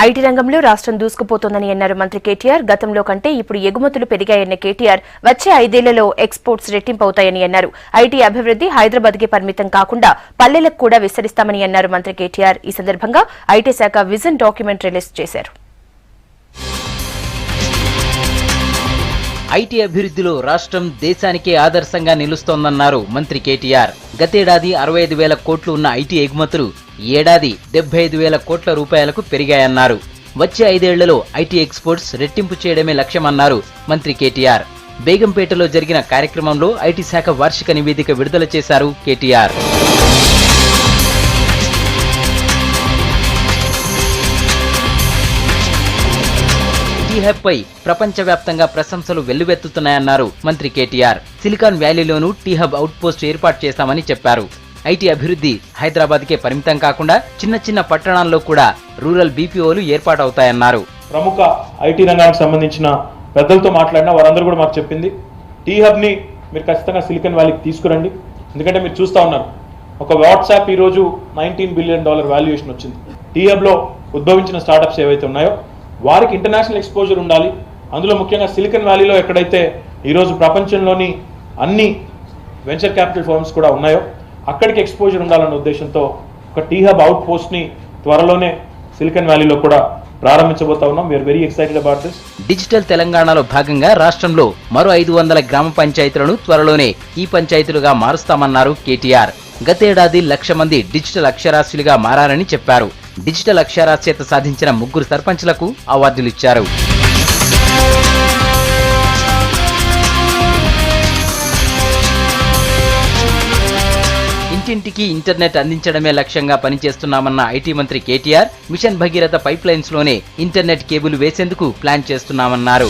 IT రంగంలో రాష్ట్రం దూసుకుపోతోందని అన్నారు మంత్రి కేటీఆర్. గతంలో కంటే ఇప్పుడు ఎగుమతులు పెరిగాయన్న కేటీఆర్ వచ్చే 5 ఏళ్లలో ఎక్స్పోర్ట్స్ రెట్టింపవుతాయని అన్నారు. ఐటీ అభివృద్ధి హైదరాబాద్కే పరిమితం కాకుండా పల్లెలకు కూడా విస్తరిస్తామని అన్నారు మంత్రి కేటీఆర్. ఈ సందర్భంగా ఐటీ శాఖ విజన్ డాక్యుమెంట్ రిలీజ్ చేశారు. ఐటీ అభివృద్ధిలో రాష్ట్రం దేశానికే ఆదర్శంగా నిలుస్తోందన్నారు మంత్రి కేటీఆర్. గతేడాది 65,000 కోట్లు ఉన్న ఐటీ ఎగుమతులు ఈ ఏడాది 75,000 కోట్ల రూపాయలకు పెరిగాయన్నారు. వచ్చే 5 ఏళ్లలో ఐటీ ఎక్స్పోర్ట్స్ రెట్టింపు చేయడమే లక్ష్యమన్నారు మంత్రి కేటీఆర్. బేగంపేటలో జరిగిన కార్యక్రమంలో ఐటీ శాఖ వార్షిక నివేదిక విడుదల చేశారు కేటీఆర్. టీహబ్ పై ప్రపంచవ్యాప్తంగా ప్రశంసలు వెల్లువెత్తుతున్నాయన్నారు మంత్రి కేటీఆర్. సిలికాన్ వ్యాలీలోనూ టీహబ్ అవుట్ పోస్ట్ ఏర్పాటు చేస్తామని చెప్పారు. ఐటీ అభివృద్ధి హైదరాబాద్కే పరిమితం కాకుండా చిన్న చిన్న పట్టణాల్లో కూడా రూరల్ బీపీఓలు ఏర్పాటవుతాయన్నారు. ప్రముఖ ఐటీ రంగానికి సంబంధించిన పెద్దలతో మాట్లాడినా వారందరూ కూడా మాకు చెప్పింది, టీహబ్ ని మీరు ఖచ్చితంగా సిలికాన్ వ్యాలీకి తీసుకురండి. ఎందుకంటే మీరు చూస్తా ఉన్నారు, ఒక వాట్సాప్ ఈరోజు $19 బిలియన్ వాల్యుయేషన్ వచ్చింది. టీహబ్ లో ఉద్భవించిన స్టార్టప్స్ ఏవైతే ఉన్నాయో వారికి ఇంటర్నేషనల్ ఎక్స్పోజర్ ఉండాలి. అందులో ముఖ్యంగా సిలికాన్ వ్యాలీలో ఎక్కడైతే ఈరోజు ప్రపంచంలోని అన్ని వెంచర్ క్యాపిటల్ ఫర్మ్స్ కూడా ఉన్నాయో అక్కడికి ఎక్స్పోజర్ ఉండాలన్న ఉద్దేశంతో ఒక టీహబ్ అవుట్ పోస్ట్ ని త్వరలోనే సిలికాన్ వ్యాలీలో కూడా ప్రారంభించబోతా ఉన్నాం. We are very excited about this. Digital తెలంగాణలో భాగంగా రాష్ట్రంలో మరో 500 గ్రామ పంచాయతీలను త్వరలోనే ఈ పంచాయతీలుగా మారుస్తామన్నారు కేటీఆర్. గతేడాది 1,00,000 మంది డిజిటల్ అక్షరాస్యులుగా మారారని చెప్పారు. డిజిటల్ అక్షరాస్యత సాధించిన 3 సర్పంచ్లకు అవార్డులిచ్చారు. ఇంటింటికి ఇంటర్నెట్ అందించడమే లక్ష్యంగా పనిచేస్తున్నామన్న ఐటీ మంత్రి KTR mission Bhagiratha pipe lines లోనే ఇంటర్నెట్ కేబుల్ వేసేందుకు ప్లాన్ చేస్తున్నామన్నారు.